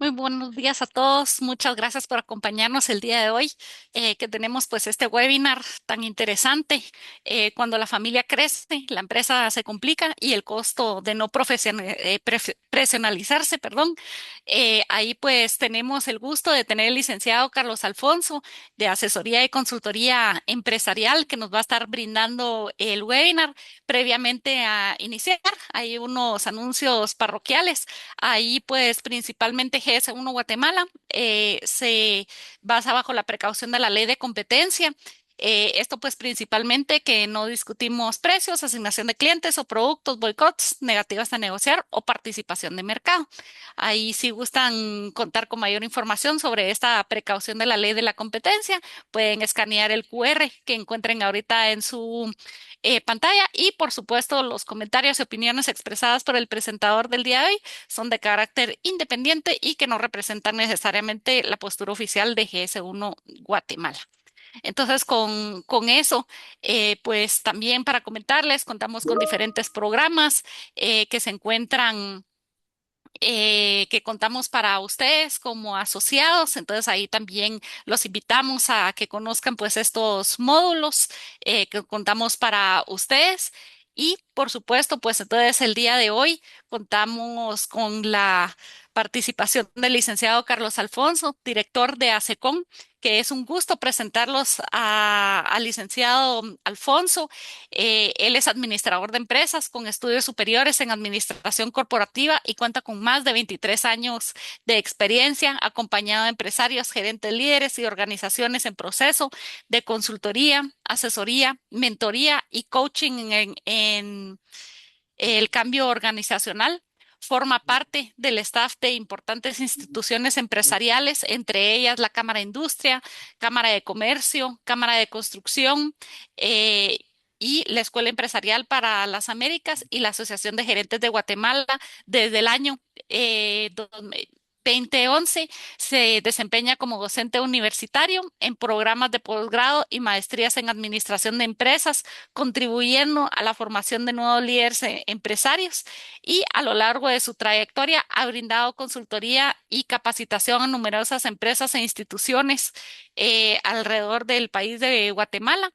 Muy buenos días a todos. Muchas gracias por acompañarnos el día de hoy, que tenemos pues este webinar tan interesante. Cuando la familia crece, la empresa se complica y el costo de no profesionalizarse, perdón. Ahí pues tenemos el gusto de tener el licenciado Carlos Alfonso de Asesoría y Consultoría Empresarial que nos va a estar brindando el webinar. Previamente a iniciar, hay unos anuncios parroquiales. Ahí, pues, principalmente GS1 Guatemala se basa bajo la precaución de la ley de competencia. Esto, pues, principalmente que no discutimos precios, asignación de clientes o productos, boicots, negativas a negociar o participación de mercado. Ahí, si gustan contar con mayor información sobre esta precaución de la ley de la competencia, pueden escanear el QR que encuentren ahorita en su pantalla y, por supuesto, los comentarios y opiniones expresadas por el presentador del día de hoy son de carácter independiente y que no representan necesariamente la postura oficial de GS1 Guatemala. Entonces, con eso, pues también para comentarles, contamos con diferentes programas que se encuentran que contamos para ustedes como asociados. Entonces ahí también los invitamos a que conozcan pues estos módulos que contamos para ustedes. Y por supuesto, pues entonces el día de hoy contamos con la participación del licenciado Carlos Alfonso, director de ASECOM, que es un gusto presentarlos al licenciado Alfonso. Él es administrador de empresas con estudios superiores en administración corporativa y cuenta con más de 23 años de experiencia, acompañado de empresarios, gerentes líderes y organizaciones en proceso de consultoría, asesoría, mentoría y coaching en el cambio organizacional. Forma parte del staff de importantes instituciones empresariales, entre ellas la Cámara de Industria, Cámara de Comercio, Cámara de Construcción, eh, y la Escuela Empresarial para las Américas y la Asociación de Gerentes de Guatemala desde el año 2011. Se desempeña como docente universitario en programas de posgrado y maestrías en administración de empresas, contribuyendo a la formación de nuevos líderes empresarios, y a lo largo de su trayectoria ha brindado consultoría y capacitación a numerosas empresas e instituciones alrededor del país de Guatemala.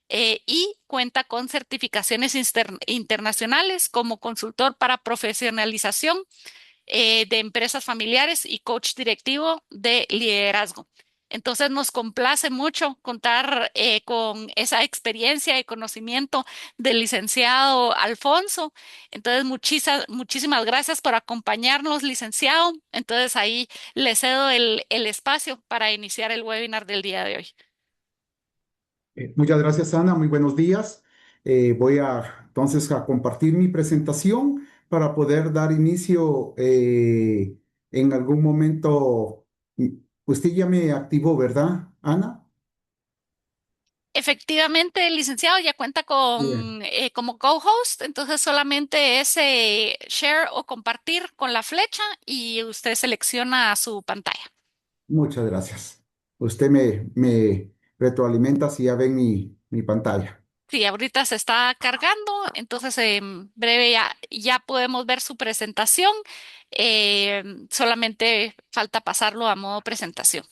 Y cuenta con certificaciones internacionales como consultor para profesionalización de empresas familiares y coach directivo de liderazgo. Entonces nos complace mucho contar con esa experiencia y conocimiento del licenciado Alfonso. Entonces, muchísimas gracias por acompañarnos, licenciado. Entonces, ahí le cedo el espacio para iniciar el webinar del día de hoy. Muchas gracias, Ana. Muy buenos días. Voy entonces a compartir mi presentación para poder dar inicio en algún momento. Usted ya me activó, ¿verdad, Ana? Efectivamente, el licenciado ya cuenta Bien. con como co-host, entonces solamente es share o compartir con la flecha y usted selecciona su pantalla. Muchas gracias. Usted me retroalimenta si ya ven mi pantalla. Sí, ahorita se está cargando, entonces en breve ya podemos ver su presentación. Solamente falta pasarlo a modo presentación.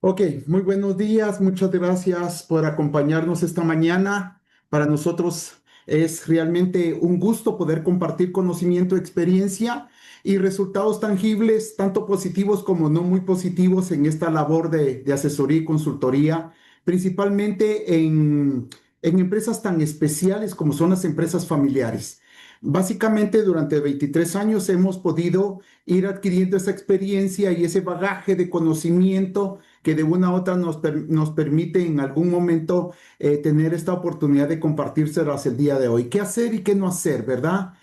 Ok, muy buenos días, muchas gracias por acompañarnos esta mañana. Para nosotros es realmente un gusto poder compartir conocimiento, experiencia y resultados tangibles, tanto positivos como no muy positivos en esta labor de asesoría y consultoría, principalmente en empresas tan especiales como son las empresas familiares. Básicamente, durante 23 años hemos podido ir adquiriendo esa experiencia y ese bagaje de conocimiento que de una u otra nos permite en algún momento tener esta oportunidad de compartírselas el día de hoy. ¿Qué hacer y qué no hacer, verdad?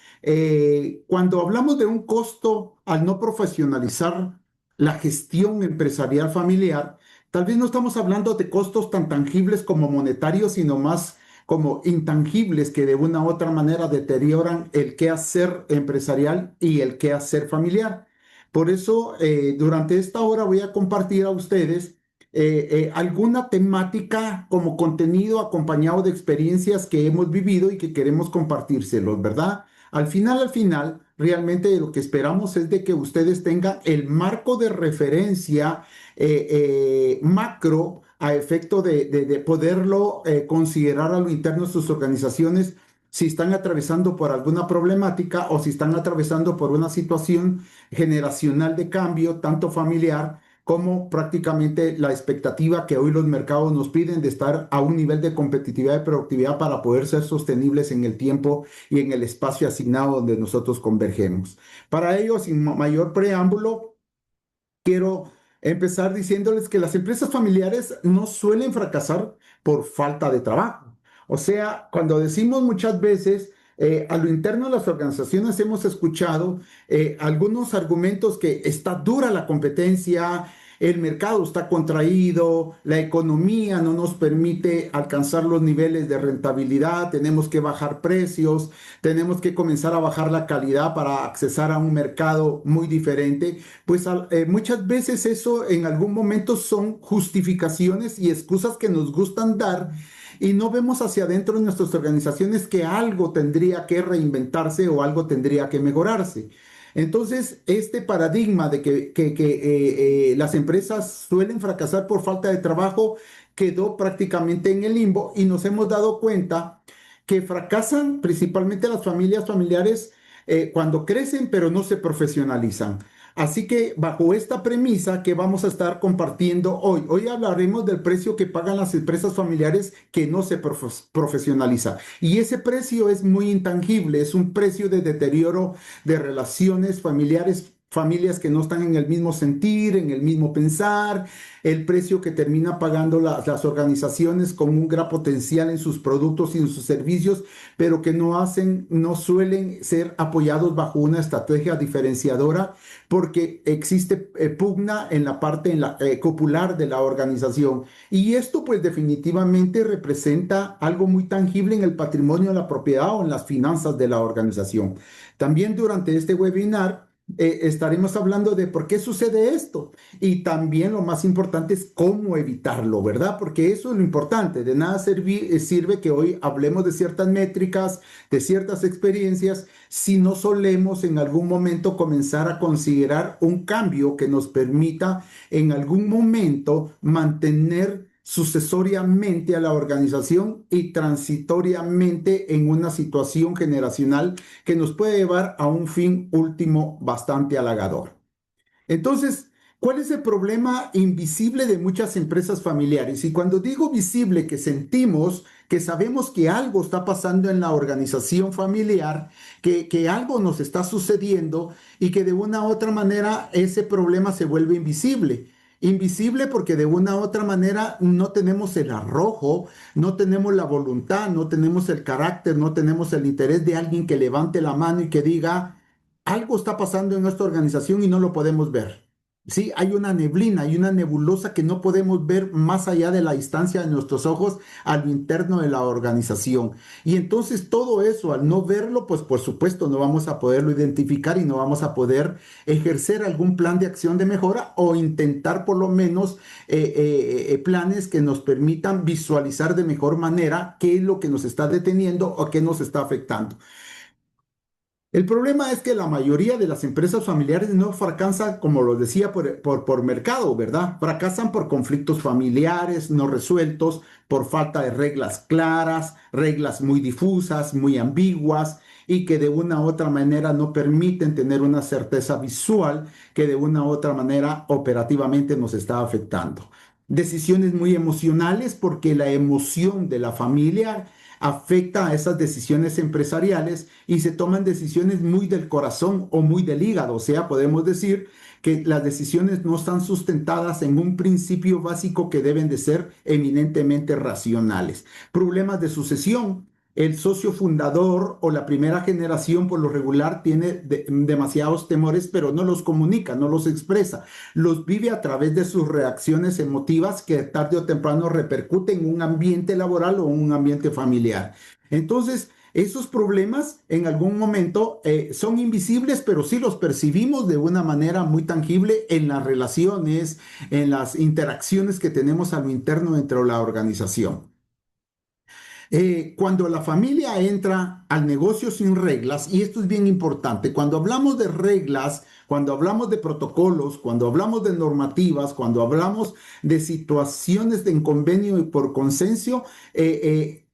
Cuando hablamos de un costo al no profesionalizar la gestión empresarial familiar, tal vez no estamos hablando de costos tan tangibles como monetarios, sino más como intangibles que de una u otra manera deterioran el quehacer empresarial y el quehacer familiar. Por eso, durante esta hora voy a compartir a ustedes alguna temática como contenido acompañado de experiencias que hemos vivido y que queremos compartírselos, ¿verdad? Al final, realmente lo que esperamos es de que ustedes tengan el marco de referencia macro a efecto de poderlo considerar a lo interno de sus organizaciones si están atravesando por alguna problemática o si están atravesando por una situación generacional de cambio, tanto familiar como prácticamente la expectativa que hoy los mercados nos piden de estar a un nivel de competitividad y productividad para poder ser sostenibles en el tiempo y en el espacio asignado donde nosotros convergemos. Para ello, sin mayor preámbulo, quiero empezar diciéndoles que las empresas familiares no suelen fracasar por falta de trabajo. O sea, cuando decimos muchas veces, a lo interno de las organizaciones hemos escuchado algunos argumentos que está dura la competencia, el mercado está contraído, la economía no nos permite alcanzar los niveles de rentabilidad, tenemos que bajar precios, tenemos que comenzar a bajar la calidad para accesar a un mercado muy diferente. Pues muchas veces eso en algún momento son justificaciones y excusas que nos gustan dar y no vemos hacia adentro de nuestras organizaciones que algo tendría que reinventarse o algo tendría que mejorarse. Entonces, este paradigma de que las empresas suelen fracasar por falta de trabajo quedó prácticamente en el limbo y nos hemos dado cuenta que fracasan principalmente las familias familiares cuando crecen pero no se profesionalizan. Así que bajo esta premisa que vamos a estar compartiendo hoy hablaremos del precio que pagan las empresas familiares que no se profesionaliza. Y ese precio es muy intangible, es un precio de deterioro de relaciones familiares, familias que no están en el mismo sentir, en el mismo pensar, el precio que termina pagando las organizaciones con un gran potencial en sus productos y en sus servicios, pero que no hacen, no suelen ser apoyados bajo una estrategia diferenciadora porque existe pugna en la parte popular de la organización. Y esto pues definitivamente representa algo muy tangible en el patrimonio de la propiedad o en las finanzas de la organización. También durante este webinar estaremos hablando de por qué sucede esto y también lo más importante es cómo evitarlo, ¿verdad? Porque eso es lo importante. De nada sirve que hoy hablemos de ciertas métricas, de ciertas experiencias, si no solemos en algún momento comenzar a considerar un cambio que nos permita en algún momento mantener sucesoriamente a la organización y transitoriamente en una situación generacional que nos puede llevar a un fin último bastante halagador. Entonces, ¿cuál es el problema invisible de muchas empresas familiares? Y cuando digo visible, que sentimos, que sabemos que algo está pasando en la organización familiar, que algo nos está sucediendo y que de una u otra manera ese problema se vuelve invisible. Invisible porque de una u otra manera no tenemos el arrojo, no tenemos la voluntad, no tenemos el carácter, no tenemos el interés de alguien que levante la mano y que diga, algo está pasando en nuestra organización y no lo podemos ver. Sí, hay una neblina, hay una nebulosa que no podemos ver más allá de la distancia de nuestros ojos a lo interno de la organización. Y entonces todo eso, al no verlo, pues por supuesto no vamos a poderlo identificar y no vamos a poder ejercer algún plan de acción de mejora o intentar por lo menos planes que nos permitan visualizar de mejor manera qué es lo que nos está deteniendo o qué nos está afectando. El problema es que la mayoría de las empresas familiares no fracasan, como lo decía, por mercado, ¿verdad? Fracasan por conflictos familiares no resueltos, por falta de reglas claras, reglas muy difusas, muy ambiguas y que de una u otra manera no permiten tener una certeza visual que de una u otra manera operativamente nos está afectando. Decisiones muy emocionales porque la emoción de la familia afecta a esas decisiones empresariales y se toman decisiones muy del corazón o muy del hígado. O sea, podemos decir que las decisiones no están sustentadas en un principio básico que deben de ser eminentemente racionales. Problemas de sucesión. El socio fundador o la primera generación por lo regular tiene demasiados temores, pero no los comunica, no los expresa. Los vive a través de sus reacciones emotivas que tarde o temprano repercuten en un ambiente laboral o en un ambiente familiar. Entonces, esos problemas en algún momento son invisibles, pero sí los percibimos de una manera muy tangible en las relaciones, en las interacciones que tenemos a lo interno dentro de la organización. Cuando la familia entra al negocio sin reglas, y esto es bien importante, cuando hablamos de reglas, cuando hablamos de protocolos, cuando hablamos de normativas, cuando hablamos de situaciones de convenio y por consenso,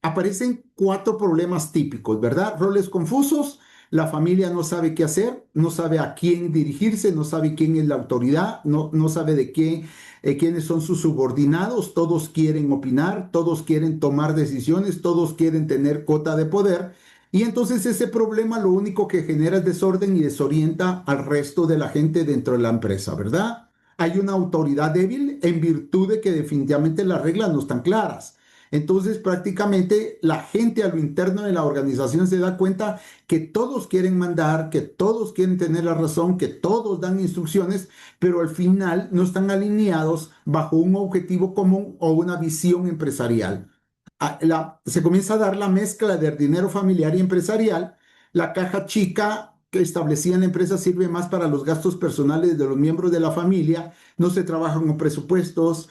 aparecen cuatro problemas típicos, ¿verdad? Roles confusos. La familia no sabe qué hacer, no sabe a quién dirigirse, no sabe quién es la autoridad, no sabe de quiénes son sus subordinados, todos quieren opinar, todos quieren tomar decisiones, todos quieren tener cota de poder. Y entonces ese problema lo único que genera es desorden y desorienta al resto de la gente dentro de la empresa, ¿verdad? Hay una autoridad débil en virtud de que definitivamente las reglas no están claras. Entonces, prácticamente la gente a lo interno de la organización se da cuenta que todos quieren mandar, que todos quieren tener la razón, que todos dan instrucciones, pero al final no están alineados bajo un objetivo común o una visión empresarial. Se comienza a dar la mezcla del dinero familiar y empresarial. La caja chica que establecía en la empresa sirve más para los gastos personales de los miembros de la familia. No se trabajan con presupuestos,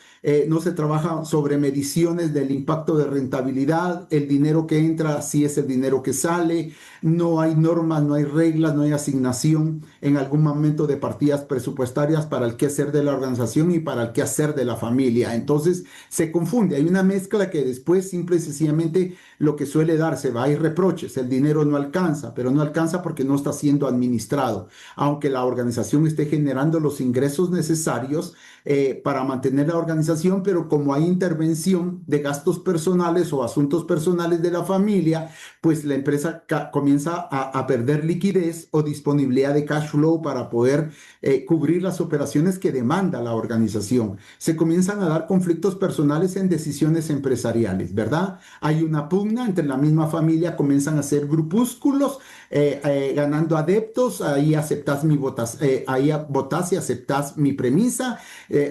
no se trabaja sobre mediciones del impacto de rentabilidad, el dinero que entra, si es el dinero que sale, no hay normas, no hay reglas, no hay asignación en algún momento de partidas presupuestarias para el quehacer de la organización y para el quehacer de la familia. Entonces se confunde, hay una mezcla que después simple y sencillamente lo que suele darse, va, hay reproches, el dinero no alcanza, pero no alcanza porque no está siendo administrado, aunque la organización esté generando los ingresos necesarios para mantener la organización, pero como hay intervención de gastos personales o asuntos personales de la familia, pues la empresa comienza a perder liquidez o disponibilidad de cash flow para poder cubrir las operaciones que demanda la organización. Se comienzan a dar conflictos personales en decisiones empresariales, ¿verdad? Hay una pugna entre la misma familia, comienzan a hacer grupúsculos, ganando adeptos, ahí aceptas ahí votas y aceptas mi premisa,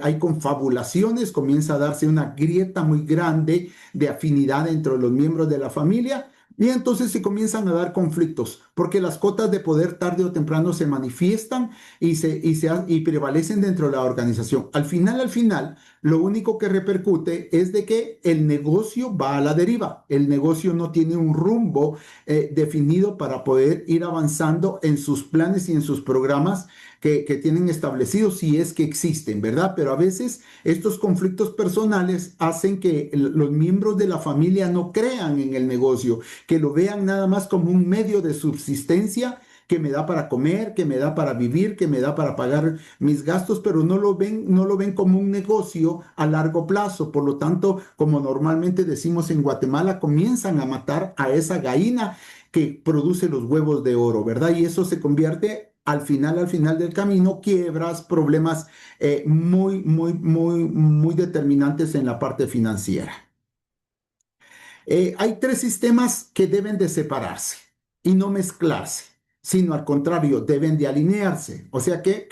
hay confabulaciones, comienza a darse una grieta muy grande de afinidad entre los miembros de la familia. Y entonces se comienzan a dar conflictos, porque las cotas de poder tarde o temprano se manifiestan y prevalecen dentro de la organización. Al final, lo único que repercute es de que el negocio va a la deriva. El negocio no tiene un rumbo definido para poder ir avanzando en sus planes y en sus programas que tienen establecidos, si es que existen, ¿verdad? Pero a veces estos conflictos personales hacen que los miembros de la familia no crean en el negocio, que lo vean nada más como un medio de subsistencia que me da para comer, que me da para vivir, que me da para pagar mis gastos, pero no lo ven como un negocio a largo plazo. Por lo tanto, como normalmente decimos en Guatemala, comienzan a matar a esa gallina que produce los huevos de oro, ¿verdad? Y eso se convierte al final del camino, quiebras, problemas muy determinantes en la parte financiera. Hay tres sistemas que deben de separarse y no mezclarse, sino al contrario, deben de alinearse. O sea, ¿qué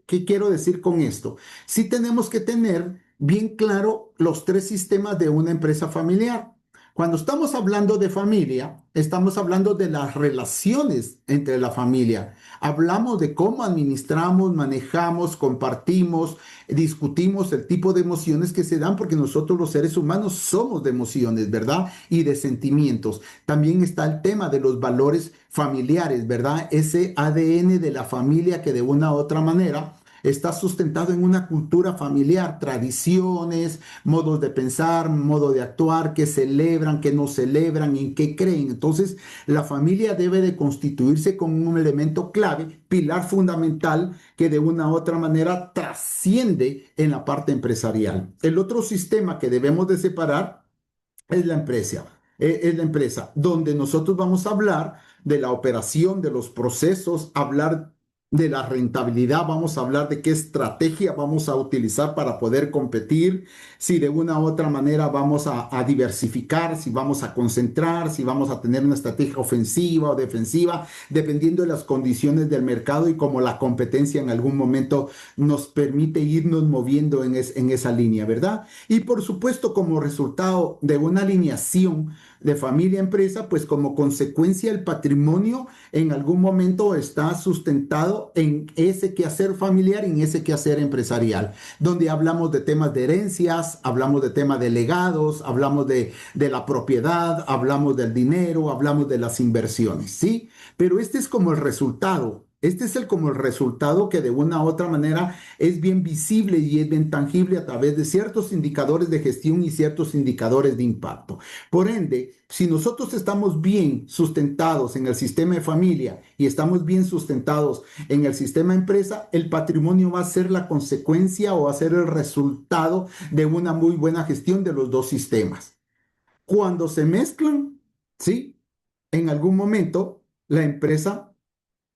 quiero decir con esto? Sí tenemos que tener bien claro los tres sistemas de una empresa familiar. Cuando estamos hablando de familia, estamos hablando de las relaciones entre la familia. Hablamos de cómo administramos, manejamos, compartimos, discutimos el tipo de emociones que se dan, porque nosotros los seres humanos somos de emociones, ¿verdad? Y de sentimientos. También está el tema de los valores familiares, ¿verdad? Ese ADN de la familia que de una u otra manera está sustentado en una cultura familiar, tradiciones, modos de pensar, modo de actuar, que celebran, que no celebran, en qué creen. Entonces, la familia debe de constituirse como un elemento clave, pilar fundamental, que de una u otra manera trasciende en la parte empresarial. El otro sistema que debemos de separar es la empresa. Es la empresa donde nosotros vamos a hablar de la operación, de los procesos, hablar de la rentabilidad, vamos a hablar de qué estrategia vamos a utilizar para poder competir, si de una u otra manera vamos a diversificar, si vamos a concentrar, si vamos a tener una estrategia ofensiva o defensiva, dependiendo de las condiciones del mercado y como la competencia en algún momento nos permite irnos moviendo en esa línea, ¿verdad? Y por supuesto, como resultado de una alineación de familia-empresa, pues como consecuencia el patrimonio en algún momento está sustentado concentrado en ese quehacer familiar, en ese quehacer empresarial, donde hablamos de temas de herencias, hablamos de temas de legados, hablamos de la propiedad, hablamos del dinero, hablamos de las inversiones, ¿sí? Pero este es como el resultado. Este es como el resultado que de una u otra manera es bien visible y es bien tangible a través de ciertos indicadores de gestión y ciertos indicadores de impacto. Por ende, si nosotros estamos bien sustentados en el sistema de familia y estamos bien sustentados en el sistema empresa, el patrimonio va a ser la consecuencia o va a ser el resultado de una muy buena gestión de los dos sistemas. Cuando se mezclan, ¿sí? En algún momento, la empresa,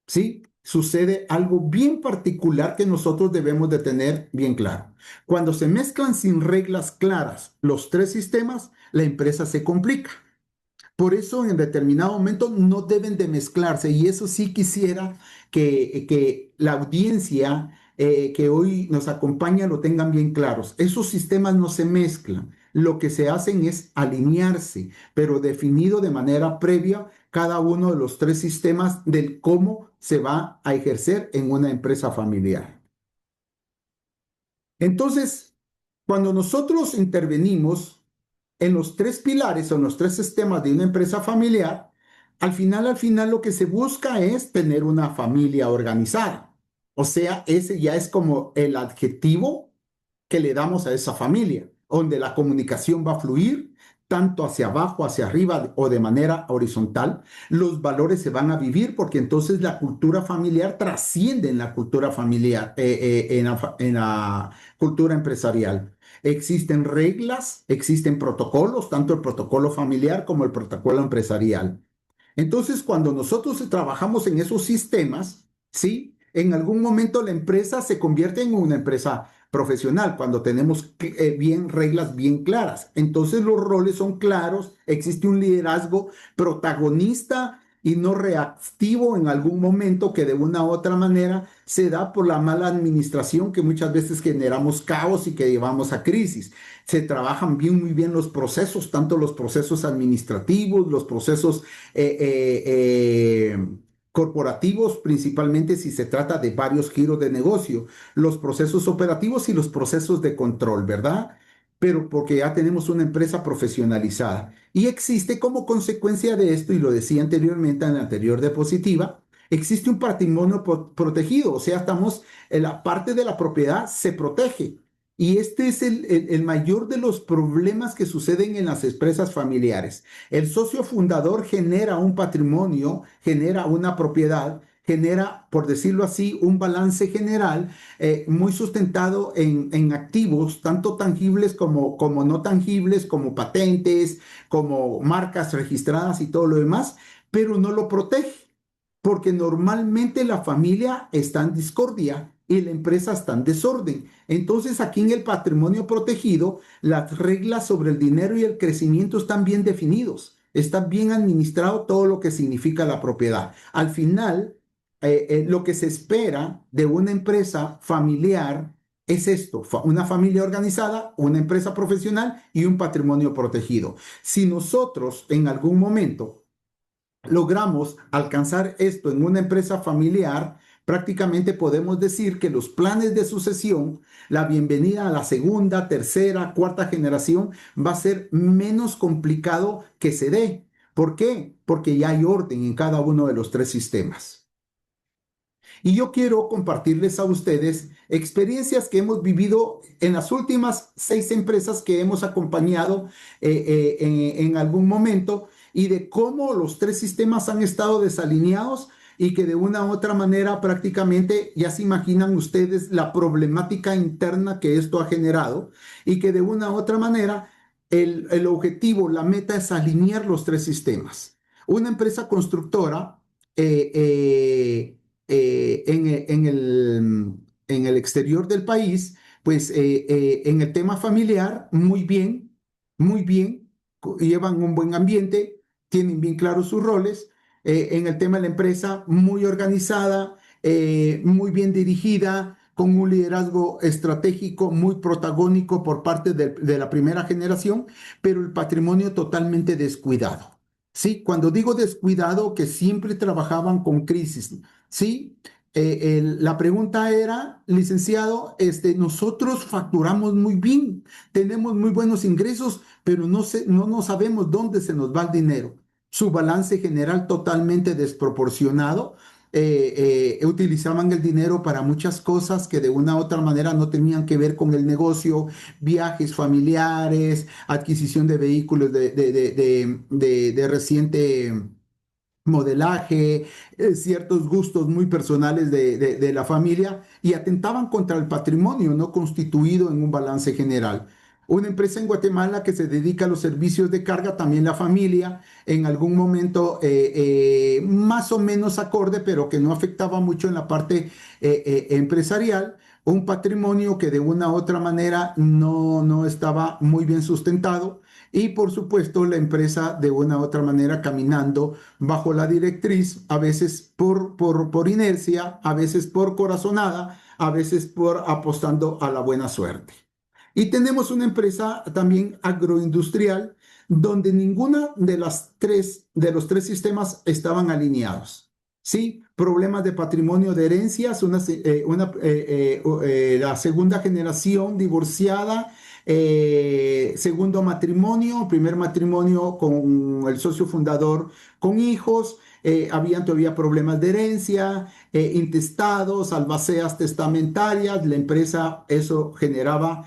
¿sí? Sucede algo bien particular que nosotros debemos de tener bien claro. Cuando se mezclan sin reglas claras los tres sistemas, la empresa se complica. Por eso en determinado momento no deben de mezclarse y eso sí quisiera que la audiencia que hoy nos acompaña lo tengan bien claros. Esos sistemas no se mezclan. Lo que se hacen es alinearse, pero definido de manera previa cada uno de los tres sistemas del cómo se va a ejercer en una empresa familiar. Entonces, cuando nosotros intervenimos en los tres pilares o en los tres sistemas de una empresa familiar, al final lo que se busca es tener una familia organizada. O sea, ese ya es como el adjetivo que le damos a esa familia, donde la comunicación va a fluir tanto hacia abajo, hacia arriba o de manera horizontal. Los valores se van a vivir porque entonces la cultura familiar trasciende en la cultura familiar, en la cultura empresarial. Existen reglas, existen protocolos, tanto el protocolo familiar como el protocolo empresarial. Entonces, cuando nosotros trabajamos en esos sistemas, ¿sí? En algún momento la empresa se convierte en una empresa profesional cuando tenemos bien reglas bien claras. Entonces los roles son claros, existe un liderazgo protagonista y no reactivo en algún momento que de una u otra manera se da por la mala administración que muchas veces generamos caos y que llevamos a crisis. Se trabajan bien, muy bien los procesos, tanto los procesos administrativos, los procesos eh, eh, eh, corporativos, principalmente si se trata de varios giros de negocio, los procesos operativos y los procesos de control, ¿verdad? Pero porque ya tenemos una empresa profesionalizada. Y existe como consecuencia de esto, y lo decía anteriormente en la anterior diapositiva, existe un patrimonio protegido, o sea, estamos en la parte de la propiedad se protege. Y este es el mayor de los problemas que suceden en las empresas familiares. El socio fundador genera un patrimonio, genera una propiedad, genera, por decirlo así, un balance general muy sustentado en activos, tanto tangibles como no tangibles, como patentes, como marcas registradas y todo lo demás, pero no lo protege porque normalmente la familia está en discordia y la empresa está en desorden. Entonces aquí en el patrimonio protegido, las reglas sobre el dinero y el crecimiento están bien definidos. Está bien administrado todo lo que significa la propiedad. Al final, lo que se espera de una empresa familiar es esto, una familia organizada, una empresa profesional y un patrimonio protegido. Si nosotros en algún momento logramos alcanzar esto en una empresa familiar, prácticamente podemos decir que los planes de sucesión, la bienvenida a la segunda, tercera, cuarta generación va a ser menos complicado que se dé. ¿Por qué? Porque ya hay orden en cada uno de los tres sistemas. Y yo quiero compartirles a ustedes experiencias que hemos vivido en las últimas 6 empresas que hemos acompañado en algún momento y de cómo los tres sistemas han estado desalineados y que de una u otra manera prácticamente ya se imaginan ustedes la problemática interna que esto ha generado y que de una u otra manera el objetivo, la meta es alinear los tres sistemas. Una empresa constructora eh, eh, en el exterior del país, pues en el tema familiar, muy bien, llevan un buen ambiente, tienen bien claros sus roles. En el tema de la empresa, muy organizada, muy bien dirigida, con un liderazgo estratégico muy protagónico por parte de la primera generación, pero el patrimonio totalmente descuidado. Sí, cuando digo descuidado, que siempre trabajaban con crisis, ¿sí? la pregunta era, licenciado, nosotros facturamos muy bien, tenemos muy buenos ingresos, pero no sabemos dónde se nos va el dinero. Su balance general totalmente desproporcionado. Utilizaban el dinero para muchas cosas que de una u otra manera no tenían que ver con el negocio, viajes familiares, adquisición de vehículos de reciente modelaje, ciertos gustos muy personales de la familia y atentaban contra el patrimonio no constituido en un balance general. Una empresa en Guatemala que se dedica a los servicios de carga, también la familia, en algún momento más o menos acorde, pero que no afectaba mucho en la parte empresarial, un patrimonio que de una u otra manera no estaba muy bien sustentado y por supuesto la empresa de una u otra manera caminando bajo la directriz, a veces por inercia, a veces por corazonada, a veces por apostando a la buena suerte. Y tenemos una empresa también agroindustrial donde ninguna de los tres sistemas estaban alineados. Sí, problemas de patrimonio de herencias, la segunda generación divorciada, segundo matrimonio, primer matrimonio con el socio fundador con hijos, habían todavía problemas de herencia, intestados, albaceas testamentarias, la empresa, eso generaba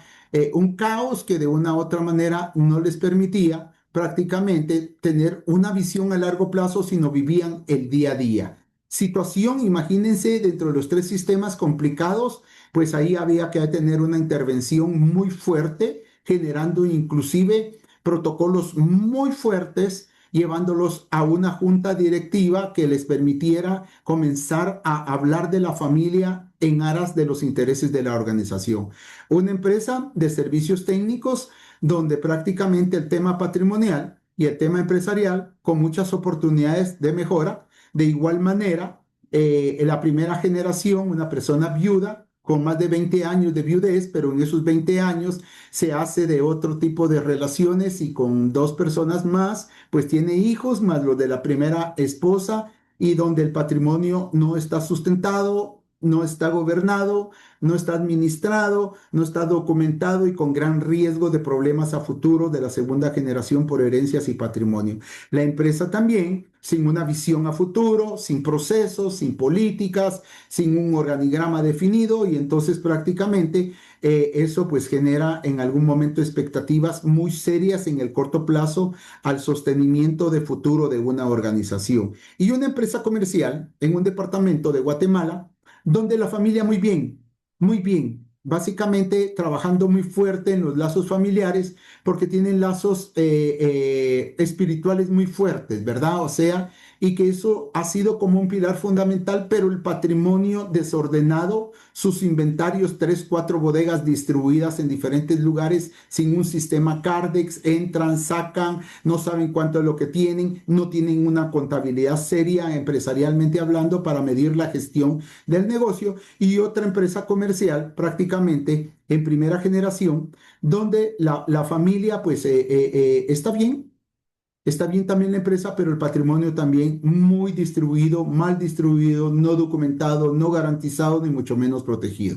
un caos que de una u otra manera no les permitía prácticamente tener una visión a largo plazo, sino vivían el día a día. Situación, imagínense, dentro de los tres sistemas complicados, pues ahí había que tener una intervención muy fuerte, generando inclusive protocolos muy fuertes, llevándolos a una junta directiva que les permitiera comenzar a hablar de la familia en aras de los intereses de la organización. Una empresa de servicios técnicos donde prácticamente el tema patrimonial y el tema empresarial con muchas oportunidades de mejora. De igual manera, la primera generación, una persona viuda con más de 20 años de viudez, pero en esos 20 años se hace de otro tipo de relaciones y con dos personas más, pues tiene hijos más los de la primera esposa y donde el patrimonio no está sustentado, no está gobernado, no está administrado, no está documentado y con gran riesgo de problemas a futuro de la segunda generación por herencias y patrimonio. La empresa también, sin una visión a futuro, sin procesos, sin políticas, sin un organigrama definido y entonces prácticamente eso pues genera en algún momento expectativas muy serias en el corto plazo al sostenimiento de futuro de una organización. Y una empresa comercial en un departamento de Guatemala donde la familia muy bien, básicamente trabajando muy fuerte en los lazos familiares porque tienen lazos espirituales muy fuertes, ¿verdad? O sea, y que eso ha sido como un pilar fundamental, pero el patrimonio desordenado, sus inventarios, tres, cuatro bodegas distribuidas en diferentes lugares sin un sistema Cardex, entran, sacan, no saben cuánto es lo que tienen, no tienen una contabilidad seria empresarialmente hablando para medir la gestión del negocio y otra empresa comercial prácticamente en primera generación donde la familia pues está bien también la empresa, pero el patrimonio también muy distribuido, mal distribuido, no documentado, no garantizado, ni mucho menos protegido.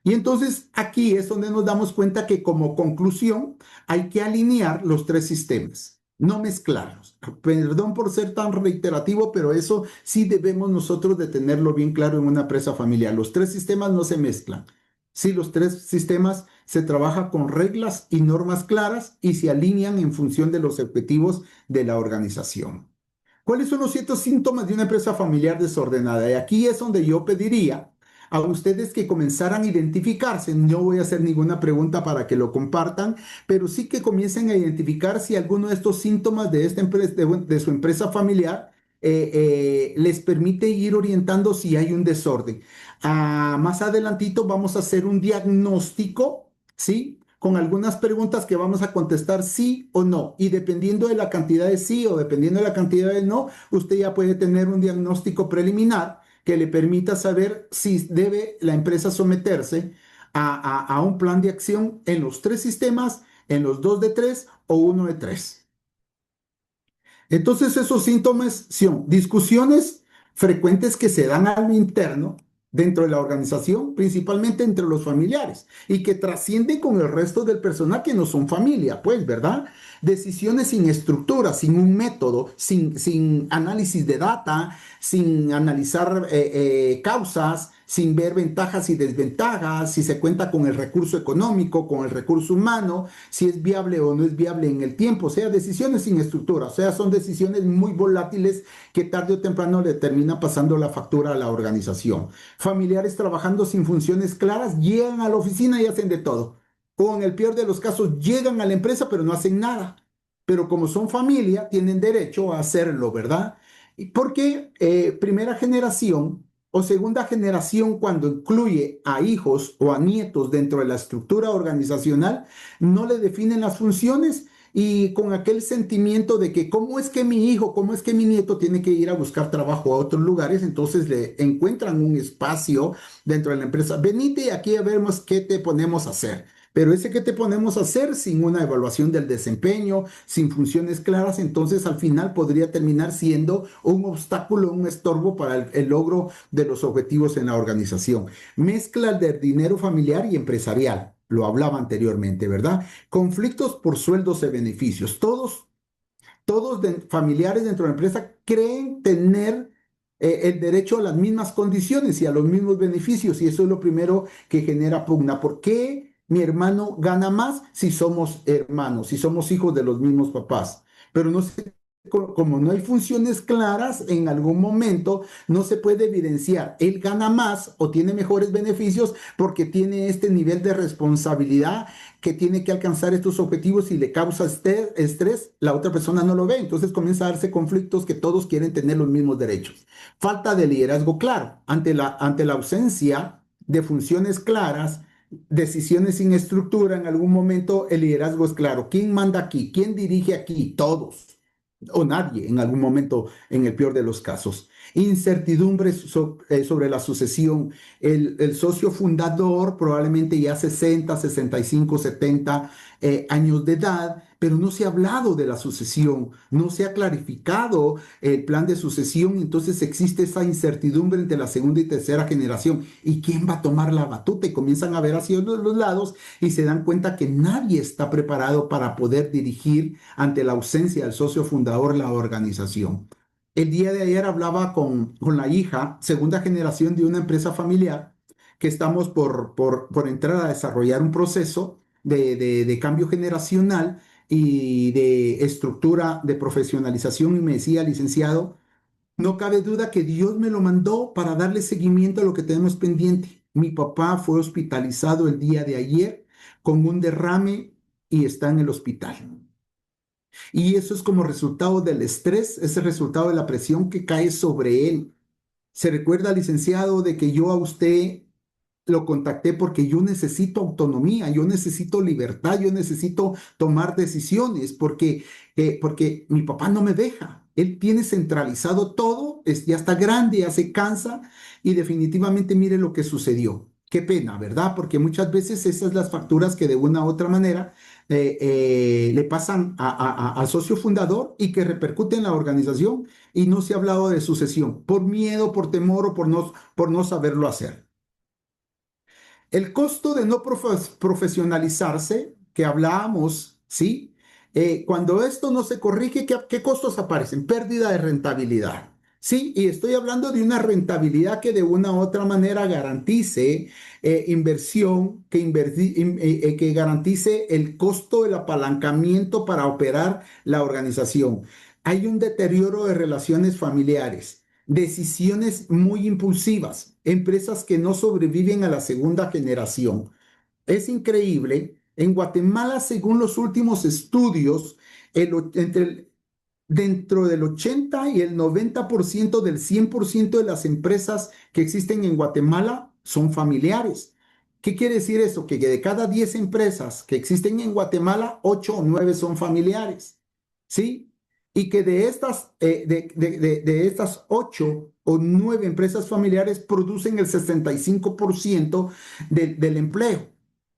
Y entonces aquí es donde nos damos cuenta que como conclusión hay que alinear los tres sistemas, no mezclarlos. Perdón por ser tan reiterativo, pero eso sí debemos nosotros de tenerlo bien claro en una empresa familiar. Los tres sistemas no se mezclan. Sí, los tres sistemas se trabaja con reglas y normas claras y se alinean en función de los objetivos de la organización. ¿Cuáles son los ciertos síntomas de una empresa familiar desordenada? Y aquí es donde yo pediría a ustedes que comenzaran a identificarse. No voy a hacer ninguna pregunta para que lo compartan, pero sí que comiencen a identificar si alguno de estos síntomas de, esta empresa, de su empresa familiar les permite ir orientando si hay un desorden. Más adelantito vamos a hacer un diagnóstico, ¿sí? Con algunas preguntas que vamos a contestar sí o no. Y dependiendo de la cantidad de sí o dependiendo de la cantidad de no, usted ya puede tener un diagnóstico preliminar que le permita saber si debe la empresa someterse a un plan de acción en los tres sistemas, en los dos de tres o uno de tres. Entonces esos síntomas son discusiones frecuentes que se dan a lo interno, dentro de la organización, principalmente entre los familiares, y que trasciende con el resto del personal que no son familia, pues, ¿verdad? Decisiones sin estructura, sin un método, sin análisis de data, sin analizar causas, sin ver ventajas y desventajas, si se cuenta con el recurso económico, con el recurso humano, si es viable o no es viable en el tiempo, o sea, decisiones sin estructura, o sea, son decisiones muy volátiles que tarde o temprano le termina pasando la factura a la organización. Familiares trabajando sin funciones claras, llegan a la oficina y hacen de todo. O en el peor de los casos, llegan a la empresa pero no hacen nada. Pero como son familia, tienen derecho a hacerlo, ¿verdad? Y porque primera generación o segunda generación, cuando incluye a hijos o a nietos dentro de la estructura organizacional, no le definen las funciones y con aquel sentimiento de que cómo es que mi hijo, cómo es que mi nieto tiene que ir a buscar trabajo a otros lugares, entonces le encuentran un espacio dentro de la empresa. Venite aquí a vernos qué te ponemos a hacer. Pero ese que te ponemos a hacer sin una evaluación del desempeño, sin funciones claras, entonces al final podría terminar siendo un obstáculo, un estorbo para el logro de los objetivos en la organización. Mezcla del dinero familiar y empresarial. Lo hablaba anteriormente, ¿verdad? Conflictos por sueldos y beneficios. Familiares dentro de la empresa creen tener el derecho a las mismas condiciones y a los mismos beneficios, y eso es lo primero que genera pugna. ¿Por qué mi hermano gana más si somos hermanos, si somos hijos de los mismos papás? Pero no se como no hay funciones claras, en algún momento no se puede evidenciar. Él gana más o tiene mejores beneficios porque tiene este nivel de responsabilidad que tiene que alcanzar estos objetivos y le causa estrés, la otra persona no lo ve. Entonces comienza a darse conflictos que todos quieren tener los mismos derechos. Falta de liderazgo claro. Ante la ausencia de funciones claras, decisiones sin estructura, en algún momento el liderazgo es claro. ¿Quién manda aquí? ¿Quién dirige aquí? Todos o nadie en algún momento, en el peor de los casos. Incertidumbre sobre la sucesión. El socio fundador probablemente ya 60, 65, 70 años de edad, pero no se ha hablado de la sucesión, no se ha clarificado el plan de sucesión, entonces existe esa incertidumbre entre la segunda y tercera generación. ¿Y quién va a tomar la batuta? Y comienzan a ver hacia los lados y se dan cuenta que nadie está preparado para poder dirigir ante la ausencia del socio fundador la organización. El día de ayer hablaba con la hija, segunda generación de una empresa familiar, que estamos por entrar a desarrollar un proceso de cambio generacional y de estructura de profesionalización. Y me decía, licenciado, no cabe duda que Dios me lo mandó para darle seguimiento a lo que tenemos pendiente. Mi papá fue hospitalizado el día de ayer con un derrame y está en el hospital. Y eso es como resultado del estrés, es el resultado de la presión que cae sobre él. Se recuerda, licenciado, de que yo a usted lo contacté porque yo necesito autonomía, yo necesito libertad, yo necesito tomar decisiones porque mi papá no me deja. Él tiene centralizado todo, ya está grande, ya se cansa y definitivamente mire lo que sucedió. Qué pena, ¿verdad? Porque muchas veces esas son las facturas que de una u otra manera le pasan al socio fundador y que repercuten en la organización y no se ha hablado de sucesión por miedo, por temor o por no saberlo hacer. El costo de no profesionalizarse, que hablábamos, ¿sí? Cuando esto no se corrige, ¿qué costos aparecen? Pérdida de rentabilidad. Sí, y estoy hablando de una rentabilidad que de una u otra manera garantice inversión, que garantice el costo del apalancamiento para operar la organización. Hay un deterioro de relaciones familiares, decisiones muy impulsivas, empresas que no sobreviven a la segunda generación. Es increíble, en Guatemala, según los últimos estudios, dentro del 80 y el 90% del 100% de las empresas que existen en Guatemala son familiares. ¿Qué quiere decir eso? Que de cada 10 empresas que existen en Guatemala, 8 o 9 son familiares. ¿Sí? Y que de estas 8 o 9 empresas familiares producen el 65% del empleo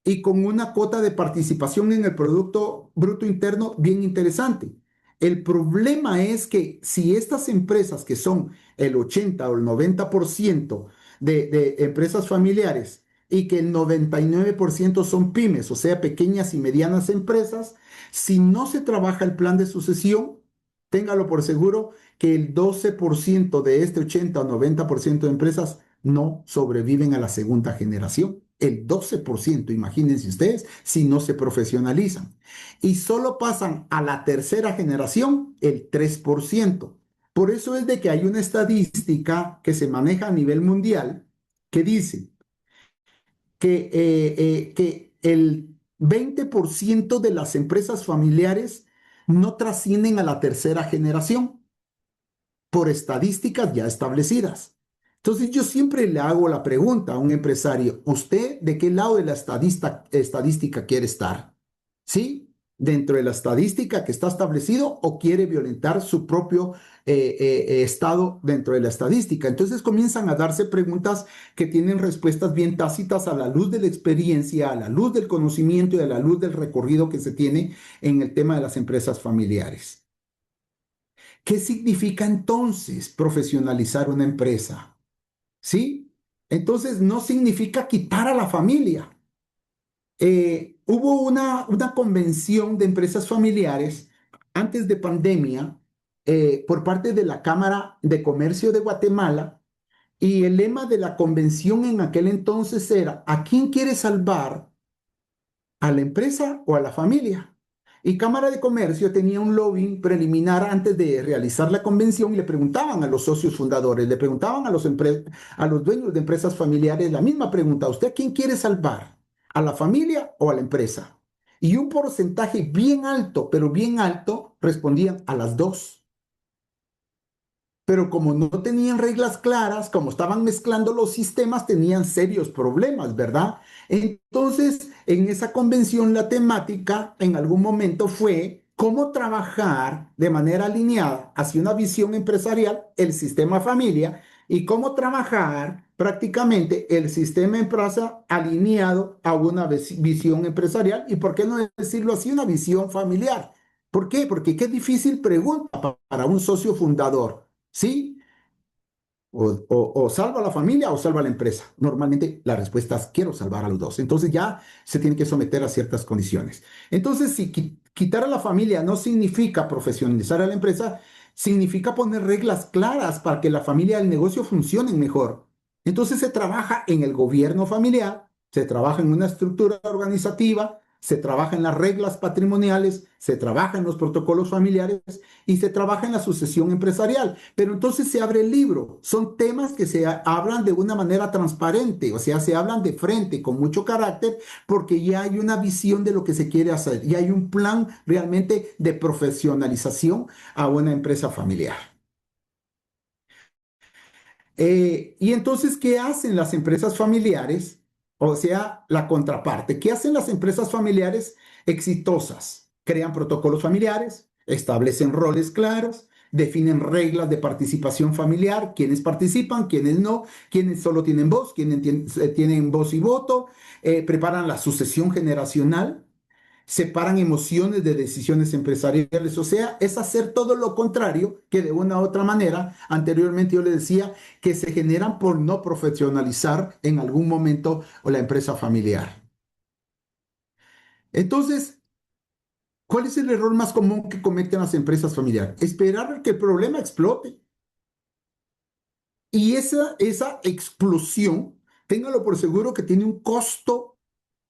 y con una cuota de participación en el Producto Bruto Interno bien interesante. El problema es que si estas empresas, que son el 80 o el 90%, de empresas familiares y que el 99% son pymes, o sea, pequeñas y medianas empresas, si no se trabaja el plan de sucesión, téngalo por seguro que el 12% de este 80 o 90% de empresas no sobreviven a la segunda generación. El 12%, imagínense ustedes, si no se profesionalizan. Y solo pasan a la tercera generación el 3%. Por eso es de que hay una estadística que se maneja a nivel mundial que dice que el 20% de las empresas familiares no trascienden a la tercera generación por estadísticas ya establecidas. Entonces yo siempre le hago la pregunta a un empresario, ¿usted de qué lado de la estadística quiere estar? ¿Sí? ¿Dentro de la estadística que está establecido o quiere violentar su propio estado dentro de la estadística? Entonces comienzan a darse preguntas que tienen respuestas bien tácitas a la luz de la experiencia, a la luz del conocimiento y a la luz del recorrido que se tiene en el tema de las empresas familiares. ¿Qué significa entonces profesionalizar una empresa? ¿Sí? Entonces no significa quitar a la familia. Hubo una convención de empresas familiares antes de pandemia por parte de la Cámara de Comercio de Guatemala y el lema de la convención en aquel entonces era, ¿a quién quiere salvar? ¿A la empresa o a la familia? Y Cámara de Comercio tenía un lobbying preliminar antes de realizar la convención y le preguntaban a los socios fundadores, le preguntaban a los dueños de empresas familiares la misma pregunta, ¿usted a quién quiere salvar? ¿A la familia o a la empresa? Y un porcentaje bien alto, pero bien alto, respondían a las dos. Pero como no tenían reglas claras, como estaban mezclando los sistemas, tenían serios problemas, ¿verdad? Entonces, en esa convención, la temática en algún momento fue cómo trabajar de manera alineada hacia una visión empresarial, el sistema familia, y cómo trabajar prácticamente el sistema empresa alineado a una visión empresarial, y por qué no decirlo así, una visión familiar. ¿Por qué? Porque qué difícil pregunta para un socio fundador. ¿Sí? O salva a la familia o salva a la empresa. Normalmente la respuesta es quiero salvar a los dos. Entonces ya se tiene que someter a ciertas condiciones. Entonces, si quitar a la familia no significa profesionalizar a la empresa, significa poner reglas claras para que la familia y el negocio funcionen mejor. Entonces se trabaja en el gobierno familiar, se trabaja en una estructura organizativa, se trabaja en las reglas patrimoniales, se trabaja en los protocolos familiares y se trabaja en la sucesión empresarial. Pero entonces se abre el libro. Son temas que se hablan de una manera transparente, o sea, se hablan de frente, con mucho carácter, porque ya hay una visión de lo que se quiere hacer y hay un plan realmente de profesionalización a una empresa familiar. Y entonces, ¿qué hacen las empresas familiares? O sea, la contraparte. ¿Qué hacen las empresas familiares exitosas? Crean protocolos familiares, establecen roles claros, definen reglas de participación familiar, quiénes participan, quiénes no, quiénes solo tienen voz, quiénes tienen voz y voto, preparan la sucesión generacional, separan emociones de decisiones empresariales, o sea, es hacer todo lo contrario que de una u otra manera, anteriormente yo le decía, que se generan por no profesionalizar en algún momento o la empresa familiar. Entonces, ¿cuál es el error más común que cometen las empresas familiares? Esperar que el problema explote. Y esa explosión, téngalo por seguro que tiene un costo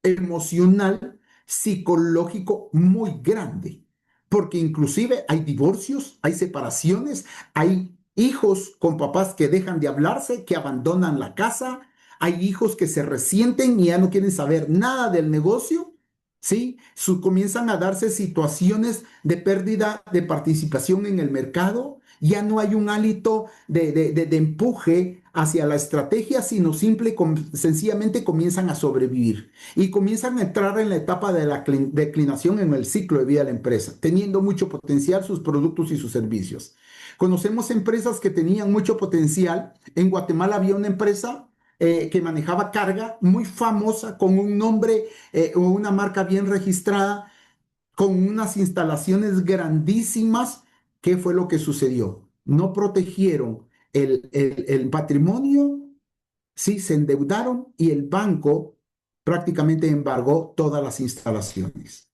emocional, psicológico muy grande, porque inclusive hay divorcios, hay separaciones, hay hijos con papás que dejan de hablarse, que abandonan la casa, hay hijos que se resienten y ya no quieren saber nada del negocio. ¿Sí? Comienzan a darse situaciones de pérdida de participación en el mercado, ya no hay un hálito de empuje hacia la estrategia, sino sencillamente comienzan a sobrevivir y comienzan a entrar en la etapa de la declinación en el ciclo de vida de la empresa, teniendo mucho potencial sus productos y sus servicios. Conocemos empresas que tenían mucho potencial. En Guatemala había una empresa que manejaba carga muy famosa con un nombre o una marca bien registrada, con unas instalaciones grandísimas. ¿Qué fue lo que sucedió? No protegieron el patrimonio Sí, se endeudaron y el banco prácticamente embargó todas las instalaciones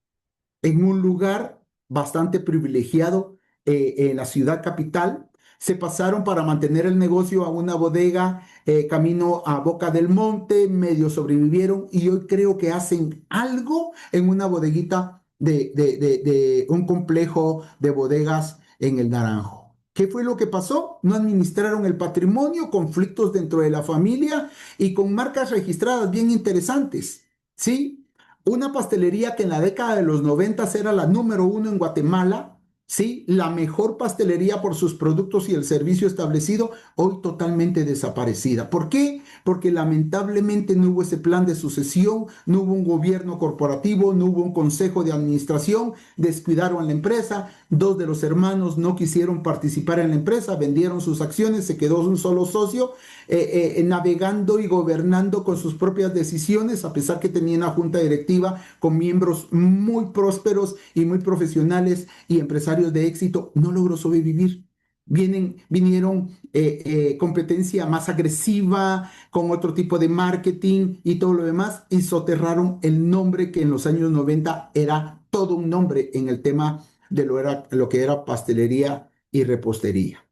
en un lugar bastante privilegiado en la ciudad capital. Se pasaron para mantener el negocio a una bodega camino a Boca del Monte, medio sobrevivieron y hoy creo que hacen algo en una bodeguita de un complejo de bodegas en el Naranjo. ¿Qué fue lo que pasó? No administraron el patrimonio, conflictos dentro de la familia y con marcas registradas bien interesantes. ¿Sí? Una pastelería que en la década de los 90 era la número uno en Guatemala, ¿sí? La mejor pastelería por sus productos y el servicio establecido, hoy totalmente desaparecida. ¿Por qué? Porque lamentablemente no hubo ese plan de sucesión, no hubo un gobierno corporativo, no hubo un consejo de administración, descuidaron la empresa, dos de los hermanos no quisieron participar en la empresa, vendieron sus acciones, se quedó un solo socio navegando y gobernando con sus propias decisiones, a pesar que tenía una junta directiva con miembros muy prósperos y muy profesionales y empresarios de éxito, no logró sobrevivir. Vinieron competencia más agresiva, con otro tipo de marketing y todo lo demás, y soterraron el nombre que en los años 90 era todo un nombre en el tema de lo que era pastelería y repostería.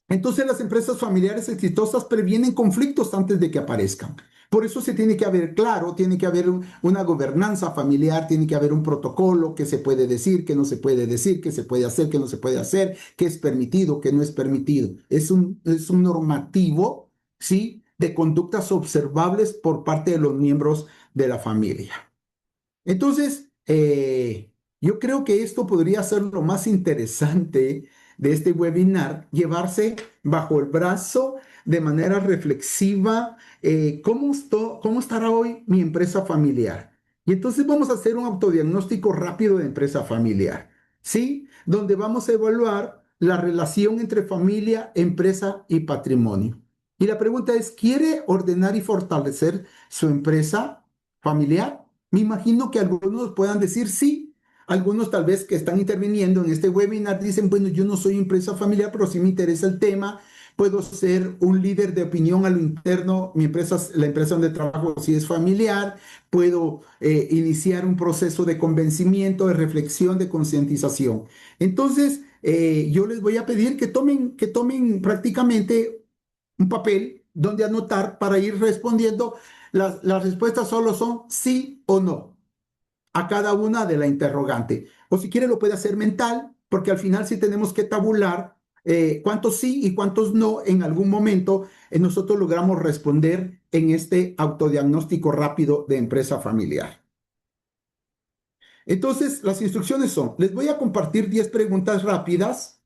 Entonces las empresas familiares exitosas previenen conflictos antes de que aparezcan. Por eso se tiene que haber claro, tiene que haber una gobernanza familiar, tiene que haber un protocolo, qué se puede decir, qué no se puede decir, qué se puede hacer, qué no se puede hacer, qué es permitido, qué no es permitido. Es un normativo, ¿sí? De conductas observables por parte de los miembros de la familia. Entonces, yo creo que esto podría ser lo más interesante de este webinar, llevarse bajo el brazo de manera reflexiva cómo estará hoy mi empresa familiar. Y entonces vamos a hacer un autodiagnóstico rápido de empresa familiar, ¿sí? Donde vamos a evaluar la relación entre familia, empresa y patrimonio. Y la pregunta es, ¿quiere ordenar y fortalecer su empresa familiar? Me imagino que algunos puedan decir sí. Algunos tal vez que están interviniendo en este webinar dicen, bueno, yo no soy empresa familiar, pero sí me interesa el tema. Puedo ser un líder de opinión a lo interno. Mi empresa, la empresa donde trabajo, sí es familiar. Puedo iniciar un proceso de convencimiento, de reflexión, de concientización. Entonces, yo les voy a pedir que tomen prácticamente un papel donde anotar para ir respondiendo. Las respuestas solo son sí o no a cada una de la interrogante. O si quiere lo puede hacer mental, porque al final sí tenemos que tabular cuántos sí y cuántos no en algún momento nosotros logramos responder en este autodiagnóstico rápido de empresa familiar. Entonces, las instrucciones son, les voy a compartir 10 preguntas rápidas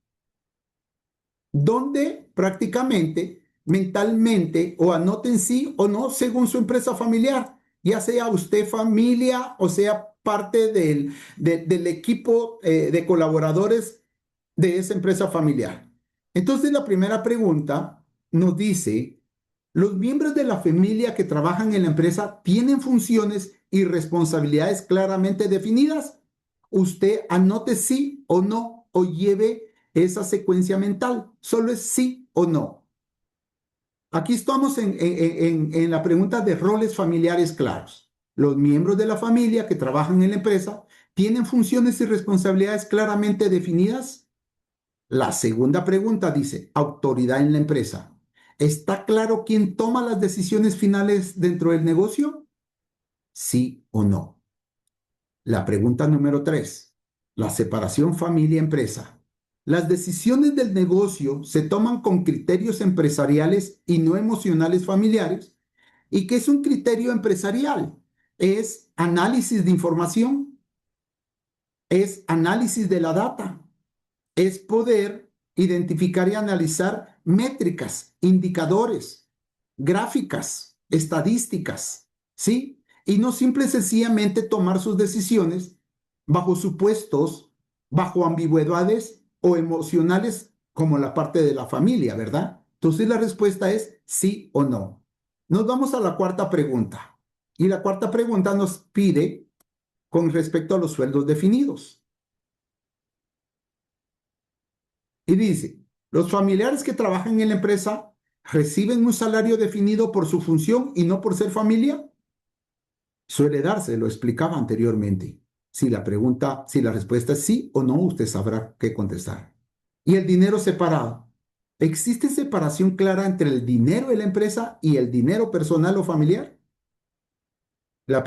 donde prácticamente mentalmente o anoten sí o no según su empresa familiar, ya sea usted familia o sea parte del equipo de colaboradores de esa empresa familiar. Entonces la primera pregunta nos dice, ¿los miembros de la familia que trabajan en la empresa tienen funciones y responsabilidades claramente definidas? Usted anote sí o no o lleve esa secuencia mental. Solo es sí o no. Aquí estamos en la pregunta de roles familiares claros. Los miembros de la familia que trabajan en la empresa tienen funciones y responsabilidades claramente definidas. La segunda pregunta dice, autoridad en la empresa. ¿Está claro quién toma las decisiones finales dentro del negocio? Sí o no. La pregunta número 3, la separación familia-empresa. Las decisiones del negocio se toman con criterios empresariales y no emocionales familiares. ¿Y qué es un criterio empresarial? Es análisis de información, es análisis de la data, es poder identificar y analizar métricas, indicadores, gráficas, estadísticas, ¿sí? Y no simple y sencillamente tomar sus decisiones bajo supuestos, bajo ambigüedades o emocionales como la parte de la familia, ¿verdad? Entonces la respuesta es sí o no. Nos vamos a la cuarta pregunta. Y la cuarta pregunta nos pide con respecto a los sueldos definidos. Y dice, los familiares que trabajan en la empresa ¿Reciben un salario definido por su función y no por ser familia? Suele darse, lo explicaba anteriormente. Si la respuesta es sí o no, usted sabrá qué contestar. Y el dinero separado. ¿Existe separación clara entre el dinero de la empresa y el dinero personal o familiar? La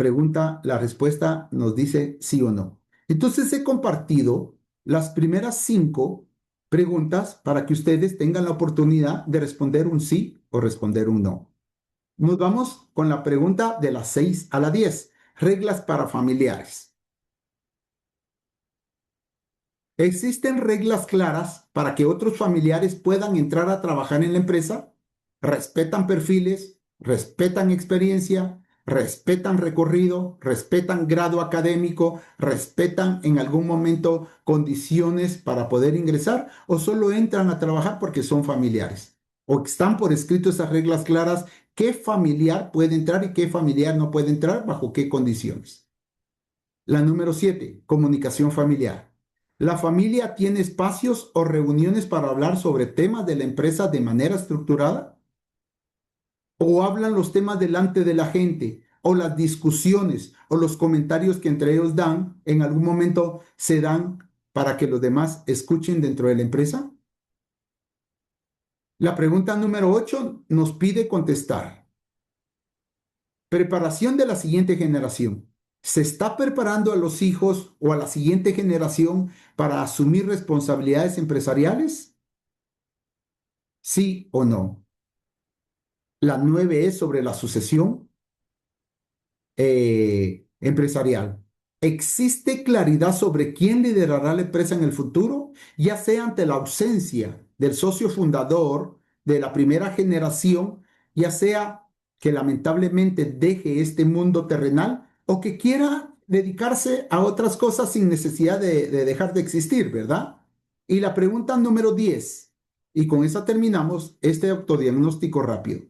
respuesta nos dice sí o no. Entonces he compartido las primeras 5 preguntas para que ustedes tengan la oportunidad de responder un sí o responder un no. Nos vamos con la pregunta de las 6 a la 10. Reglas para familiares. ¿Existen reglas claras para que otros familiares puedan entrar a trabajar en la empresa? ¿Respetan perfiles? ¿Respetan experiencia? ¿Respetan recorrido? ¿Respetan grado académico? ¿Respetan en algún momento condiciones para poder ingresar? ¿O solo entran a trabajar porque son familiares? ¿O están por escrito esas reglas claras? ¿Qué familiar puede entrar y qué familiar no puede entrar? ¿Bajo qué condiciones? La número 7, comunicación familiar. ¿La familia tiene espacios o reuniones para hablar sobre temas de la empresa de manera estructurada? ¿O hablan los temas delante de la gente? ¿O las discusiones o los comentarios que entre ellos dan en algún momento se dan para que los demás escuchen dentro de la empresa? La pregunta número 8 nos pide contestar. Preparación de la siguiente generación. ¿Se está preparando a los hijos o a la siguiente generación para asumir responsabilidades empresariales? ¿Sí o no? La 9 es sobre la sucesión empresarial. ¿Existe claridad sobre quién liderará la empresa en el futuro, ya sea ante la ausencia del socio fundador de la primera generación, ya sea que lamentablemente deje este mundo terrenal o que quiera dedicarse a otras cosas sin necesidad de dejar de existir, ¿verdad? Y la pregunta número 10, y con esa terminamos este autodiagnóstico rápido.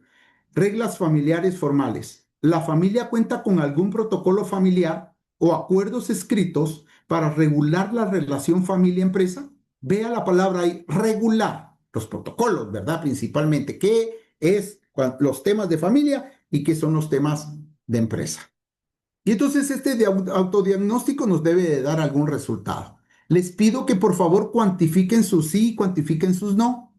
Reglas familiares formales. ¿La familia cuenta con algún protocolo familiar o acuerdos escritos para regular la relación familia-empresa? Vea la palabra ahí, regular. Los protocolos, ¿verdad? Principalmente, ¿qué es los temas de familia y qué son los temas de empresa? Y entonces este autodiagnóstico nos debe de dar algún resultado. Les pido que por favor cuantifiquen sus sí y cuantifiquen sus no.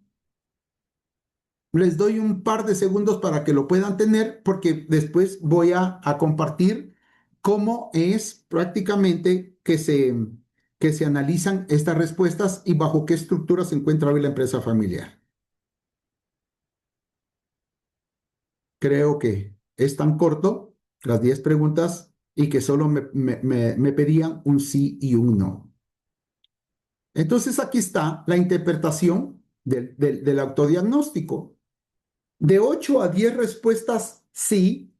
Les doy un par de segundos para que lo puedan tener porque después voy a compartir cómo es prácticamente que se analizan estas respuestas y bajo qué estructura se encuentra hoy la empresa familiar. Creo que es tan corto, las 10 preguntas, y que solo me pedían un sí y un no. Entonces aquí está la interpretación del autodiagnóstico. De 8 a 10 respuestas sí.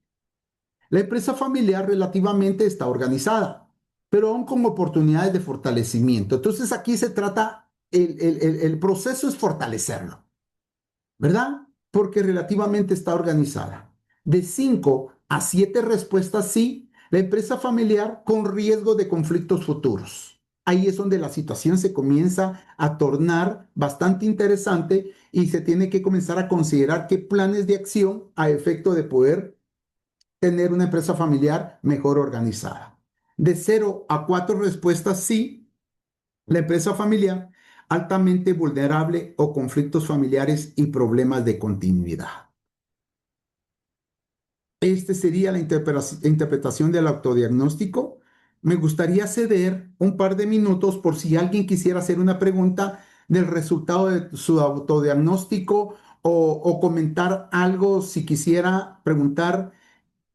La empresa familiar relativamente está organizada, pero aún con oportunidades de fortalecimiento. Entonces aquí se trata, el proceso es fortalecerlo, ¿verdad? Porque relativamente está organizada. De 5 a 7 respuestas sí, la empresa familiar con riesgo de conflictos futuros. Ahí es donde la situación se comienza a tornar bastante interesante y se tiene que comenzar a considerar qué planes de acción a efecto de poder tener una empresa familiar mejor organizada. De 0 a 4 respuestas, sí, la empresa familiar altamente vulnerable o conflictos familiares y problemas de continuidad. Este sería la interpretación del autodiagnóstico. Me gustaría ceder un par de minutos por si alguien quisiera hacer una pregunta del resultado de su autodiagnóstico o comentar algo, si quisiera preguntar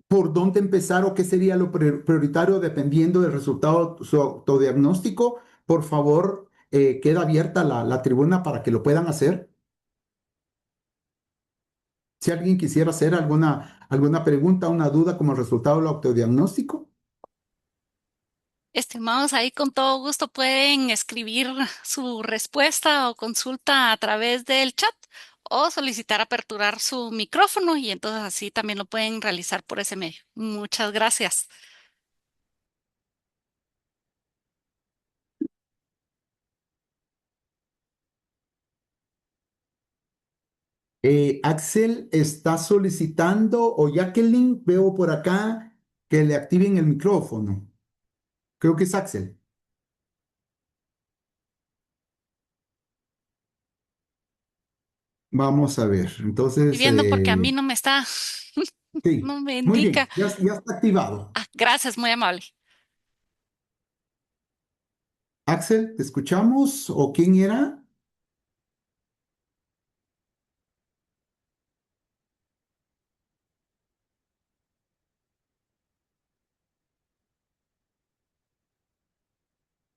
por dónde empezar o qué sería lo prioritario dependiendo del resultado de su autodiagnóstico. Por favor, queda abierta la tribuna para que lo puedan hacer. Si alguien quisiera hacer alguna pregunta, una duda como resultado del autodiagnóstico. Estimados, ahí con todo gusto pueden escribir su respuesta o consulta a través del chat o solicitar aperturar su micrófono y entonces así también lo pueden realizar por ese medio. Muchas gracias. Axel está solicitando, o Jacqueline, veo por acá que le activen el micrófono. Creo que es Axel. Vamos a ver. Estoy Entonces, viendo porque a mí no me está, sí, no me muy indica. bien, ya está activado. Ah, gracias, muy amable. Axel, ¿te escuchamos? ¿O quién era?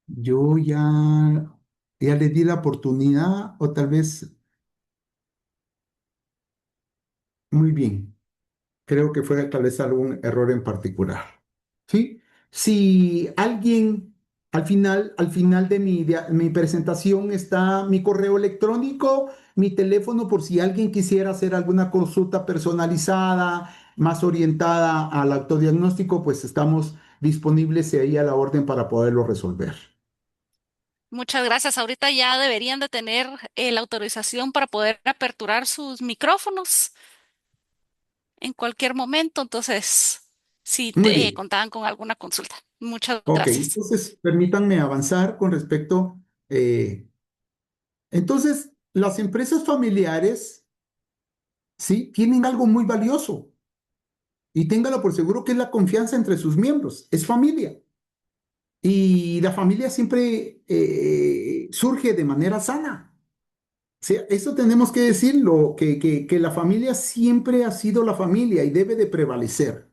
Yo ya le di la oportunidad, o tal vez, muy bien. Creo que fue tal vez algún error en particular. ¿Sí? Si alguien, al final de mi presentación está mi correo electrónico, mi teléfono, por si alguien quisiera hacer alguna consulta personalizada, más orientada al autodiagnóstico, pues estamos disponibles y ahí a la orden para poderlo resolver. Muchas gracias. Ahorita ya deberían de tener la autorización para poder aperturar sus micrófonos en cualquier momento. Entonces, si Muy te bien. contaban con alguna consulta. Muchas Ok, gracias. entonces permítanme avanzar con respecto. Entonces, las empresas familiares, sí, tienen algo muy valioso y téngalo por seguro que es la confianza entre sus miembros. Es familia y la familia siempre surge de manera sana. Sí, eso tenemos que decirlo, que la familia siempre ha sido la familia y debe de prevalecer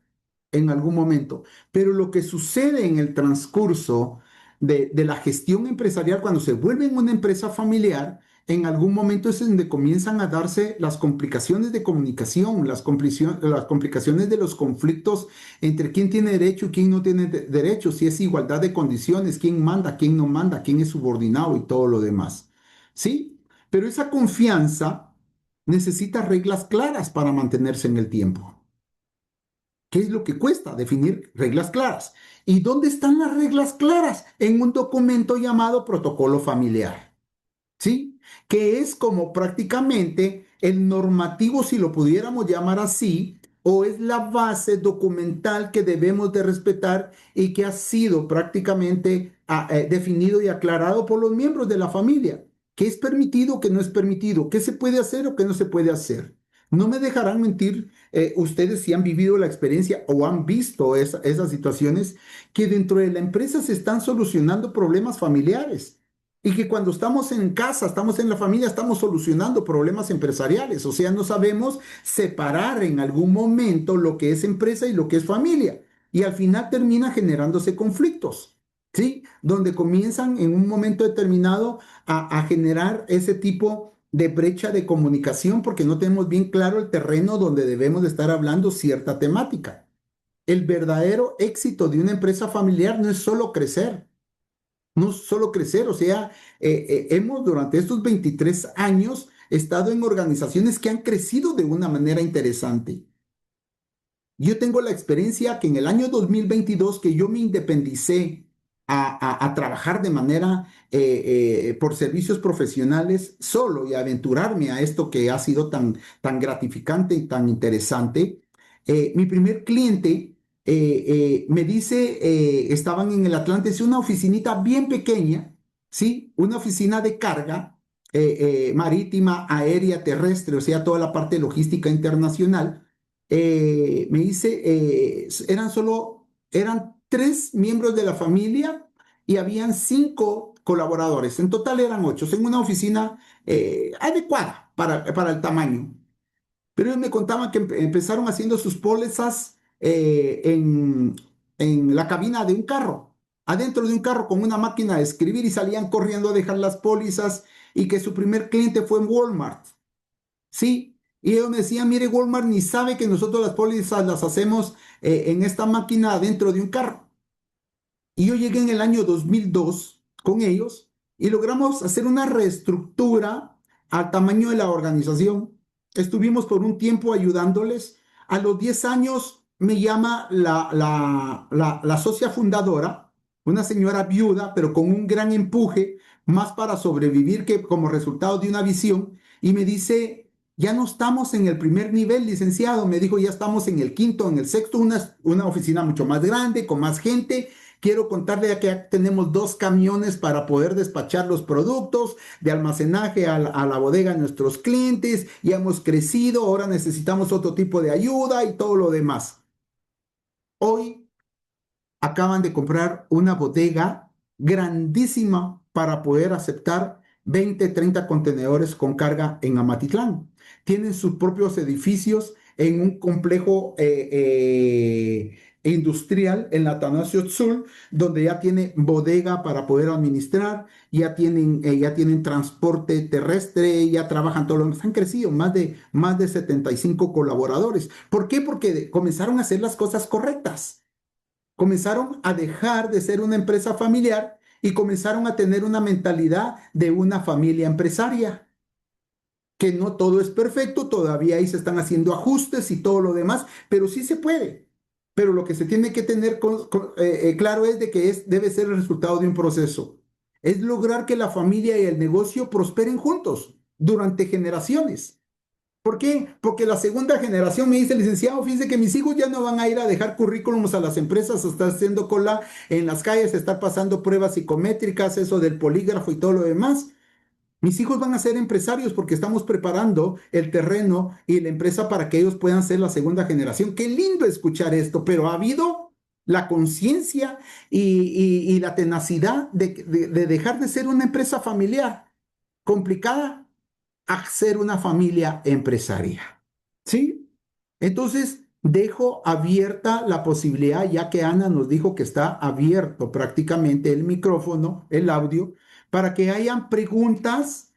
en algún momento. Pero lo que sucede en el transcurso de la gestión empresarial, cuando se vuelve en una empresa familiar, en algún momento es donde comienzan a darse las complicaciones de comunicación, las complicaciones de los conflictos entre quién tiene derecho y quién no tiene derecho, si es igualdad de condiciones, quién manda, quién no manda, quién es subordinado y todo lo demás. ¿Sí? Pero esa confianza necesita reglas claras para mantenerse en el tiempo. ¿Qué es lo que cuesta definir reglas claras? ¿Y dónde están las reglas claras? En un documento llamado protocolo familiar. ¿Sí? Que es como prácticamente el normativo, si lo pudiéramos llamar así, o es la base documental que debemos de respetar y que ha sido prácticamente definido y aclarado por los miembros de la familia. ¿Qué es permitido, qué no es permitido? ¿Qué se puede hacer o qué no se puede hacer? No me dejarán mentir ustedes si han vivido la experiencia o han visto esas situaciones que dentro de la empresa se están solucionando problemas familiares y que cuando estamos en casa, estamos en la familia, estamos solucionando problemas empresariales. O sea, no sabemos separar en algún momento lo que es empresa y lo que es familia. Y al final termina generándose conflictos, ¿sí? Donde comienzan en un momento determinado a generar ese tipo de brecha de comunicación porque no tenemos bien claro el terreno donde debemos de estar hablando cierta temática. El verdadero éxito de una empresa familiar no es solo crecer, no solo crecer, o sea, hemos durante estos 23 años estado en organizaciones que han crecido de una manera interesante. Yo tengo la experiencia que en el año 2022 que yo me independicé a trabajar de manera por servicios profesionales solo y aventurarme a esto que ha sido tan gratificante y tan interesante, mi primer cliente me dice, estaban en el Atlante, es una oficinita bien pequeña, ¿sí? Una oficina de carga marítima, aérea, terrestre, o sea, toda la parte logística internacional. Me dice, eran tres miembros de la familia y habían cinco colaboradores. En total eran ocho, en una oficina adecuada para el tamaño. Pero ellos me contaban que empezaron haciendo sus pólizas en la cabina de un carro, adentro de un carro con una máquina de escribir y salían corriendo a dejar las pólizas y que su primer cliente fue en Walmart. Sí, y ellos me decían, mire, Walmart ni sabe que nosotros las pólizas las hacemos en esta máquina dentro de un carro. Y yo llegué en el año 2002 con ellos y logramos hacer una reestructura al tamaño de la organización. Estuvimos por un tiempo ayudándoles. A los 10 años me llama la socia fundadora, una señora viuda, pero con un gran empuje, más para sobrevivir que como resultado de una visión, y me dice, Ya no estamos en el primer nivel, licenciado. Me dijo, ya estamos en el quinto, en el sexto, una oficina mucho más grande, con más gente. Quiero contarle ya que ya tenemos 2 camiones para poder despachar los productos de almacenaje a la bodega de nuestros clientes. Ya hemos crecido, ahora necesitamos otro tipo de ayuda y todo lo demás. Hoy acaban de comprar una bodega grandísima para poder aceptar 20, 30 contenedores con carga en Amatitlán. Tienen sus propios edificios en un complejo industrial en la Tanasio Sul, donde ya tiene bodega para poder administrar, ya tienen transporte terrestre, ya trabajan todo lo demás. Han crecido más de 75 colaboradores. ¿Por qué? Porque comenzaron a hacer las cosas correctas, comenzaron a dejar de ser una empresa familiar y comenzaron a tener una mentalidad de una familia empresaria, que no todo es perfecto, todavía ahí se están haciendo ajustes y todo lo demás, pero sí se puede. Pero lo que se tiene que tener claro es de que debe ser el resultado de un proceso. Es lograr que la familia y el negocio prosperen juntos durante generaciones. ¿Por qué? Porque la segunda generación me dice, licenciado, fíjese que mis hijos ya no van a ir a dejar currículums a las empresas, a estar haciendo cola en las calles, a estar pasando pruebas psicométricas, eso del polígrafo y todo lo demás. Mis hijos van a ser empresarios porque estamos preparando el terreno y la empresa para que ellos puedan ser la segunda generación. Qué lindo escuchar esto, pero ha habido la conciencia y la tenacidad de dejar de ser una empresa familiar complicada a ser una familia empresaria. ¿Sí? Entonces, dejo abierta la posibilidad, ya que Ana nos dijo que está abierto prácticamente el micrófono, el audio, para que hayan preguntas,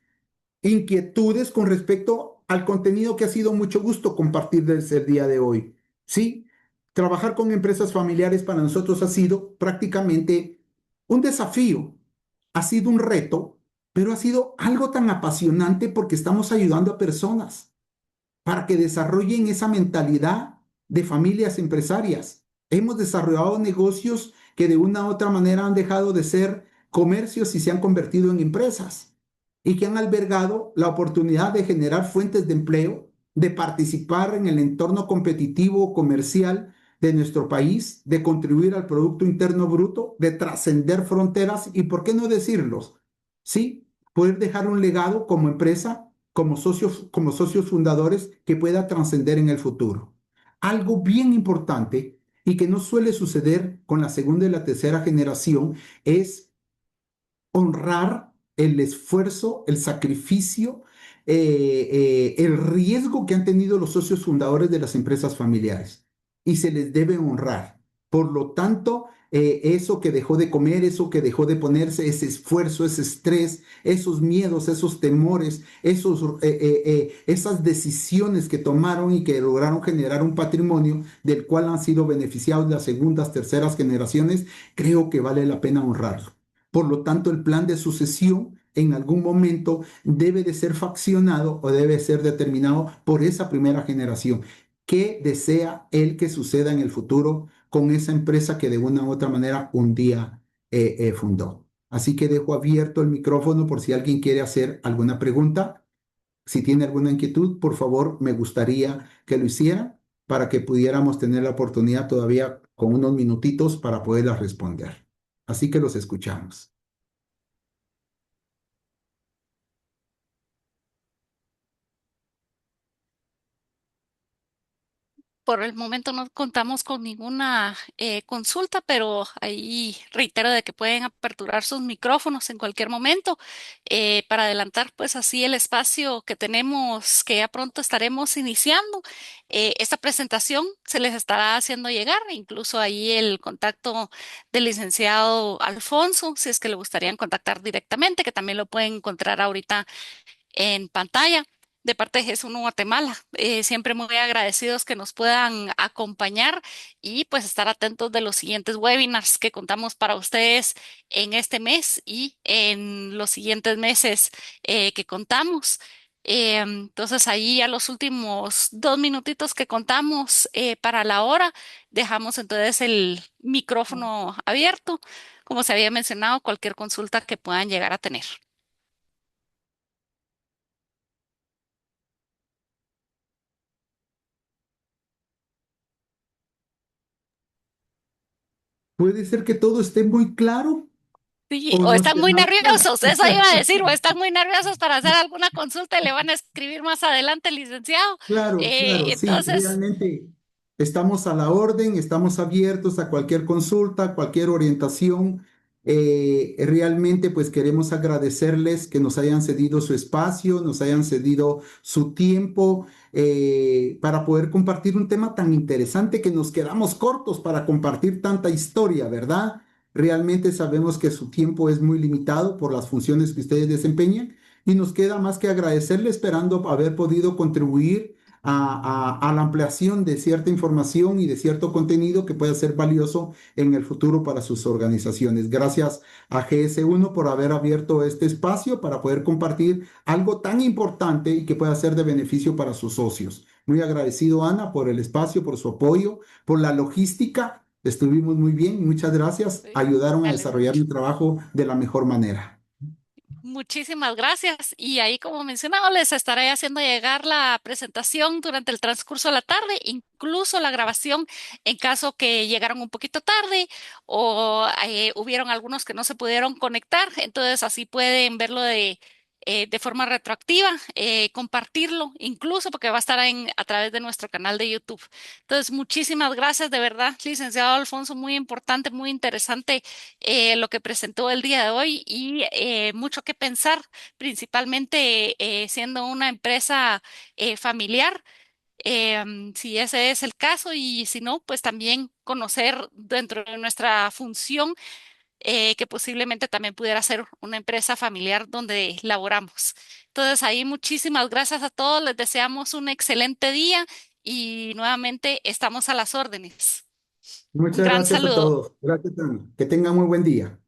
inquietudes con respecto al contenido que ha sido mucho gusto compartir desde el día de hoy. ¿Sí? Trabajar con empresas familiares para nosotros ha sido prácticamente un desafío, ha sido un reto, pero ha sido algo tan apasionante porque estamos ayudando a personas para que desarrollen esa mentalidad de familias empresarias. Hemos desarrollado negocios que de una u otra manera han dejado de ser comercios y se han convertido en empresas y que han albergado la oportunidad de generar fuentes de empleo, de participar en el entorno competitivo comercial de nuestro país, de contribuir al Producto Interno Bruto, de trascender fronteras y, ¿por qué no decirlos? Sí, poder dejar un legado como empresa, como socios fundadores que pueda trascender en el futuro. Algo bien importante y que no suele suceder con la segunda y la tercera generación es honrar el esfuerzo, el sacrificio, el riesgo que han tenido los socios fundadores de las empresas familiares y se les debe honrar. Por lo tanto, eso que dejó de comer, eso que dejó de ponerse, ese esfuerzo, ese estrés, esos miedos, esos temores, esas decisiones que tomaron y que lograron generar un patrimonio del cual han sido beneficiados las segundas, terceras generaciones, creo que vale la pena honrarlo. Por lo tanto, el plan de sucesión en algún momento debe de ser faccionado o debe ser determinado por esa primera generación. ¿Qué desea él que suceda en el futuro con esa empresa que de una u otra manera un día fundó? Así que dejo abierto el micrófono por si alguien quiere hacer alguna pregunta. Si tiene alguna inquietud, por favor, me gustaría que lo hiciera para que pudiéramos tener la oportunidad todavía con unos minutitos para poderlas responder. Así que los escuchamos. Por el momento no contamos con ninguna consulta, pero ahí reitero de que pueden aperturar sus micrófonos en cualquier momento para adelantar pues así el espacio que tenemos, que ya pronto estaremos iniciando. Esta presentación se les estará haciendo llegar, incluso ahí el contacto del licenciado Alfonso, si es que le gustaría contactar directamente, que también lo pueden encontrar ahorita en pantalla de parte de Jesús Guatemala. Siempre muy agradecidos que nos puedan acompañar y pues estar atentos de los siguientes webinars que contamos para ustedes en este mes y en los siguientes meses que contamos. Entonces ahí a los últimos 2 minutitos que contamos para la hora, dejamos entonces el micrófono abierto. Como se había mencionado, cualquier consulta que puedan llegar a tener. Puede ser que todo esté muy claro Sí, o o no están esté muy nada claro. nerviosos, eso iba a decir, o están muy nerviosos para hacer alguna consulta y le van a escribir más adelante, licenciado. Claro, claro, sí, Entonces, realmente estamos a la orden, estamos abiertos a cualquier consulta, cualquier orientación. Realmente pues queremos agradecerles que nos hayan cedido su espacio, nos hayan cedido su tiempo para poder compartir un tema tan interesante que nos quedamos cortos para compartir tanta historia, ¿verdad? Realmente sabemos que su tiempo es muy limitado por las funciones que ustedes desempeñan y nos queda más que agradecerle esperando haber podido contribuir a la ampliación de cierta información y de cierto contenido que pueda ser valioso en el futuro para sus organizaciones. Gracias a GS1 por haber abierto este espacio para poder compartir algo tan importante y que pueda ser de beneficio para sus socios. Muy agradecido, Ana, por el espacio, por su apoyo, por la logística. Estuvimos muy bien, muchas gracias. sí, Ayudaron a dale desarrollar mucho. mi trabajo de la mejor manera. Muchísimas gracias. Y ahí, como mencionaba, les estaré haciendo llegar la presentación durante el transcurso de la tarde, incluso la grabación en caso que llegaron un poquito tarde o hubieron algunos que no se pudieron conectar. Entonces, así pueden verlo de forma retroactiva, compartirlo, incluso porque va a estar a través de nuestro canal de YouTube. Entonces, muchísimas gracias de verdad, licenciado Alfonso, muy importante, muy interesante lo que presentó el día de hoy y mucho que pensar, principalmente siendo una empresa familiar, si ese es el caso y si no, pues también conocer dentro de nuestra función que posiblemente también pudiera ser una empresa familiar donde laboramos. Entonces, ahí muchísimas gracias a todos, les deseamos un excelente día y nuevamente estamos a las órdenes. Un Muchas gran gracias a saludo. todos. Gracias, Ana. Que tengan muy buen día.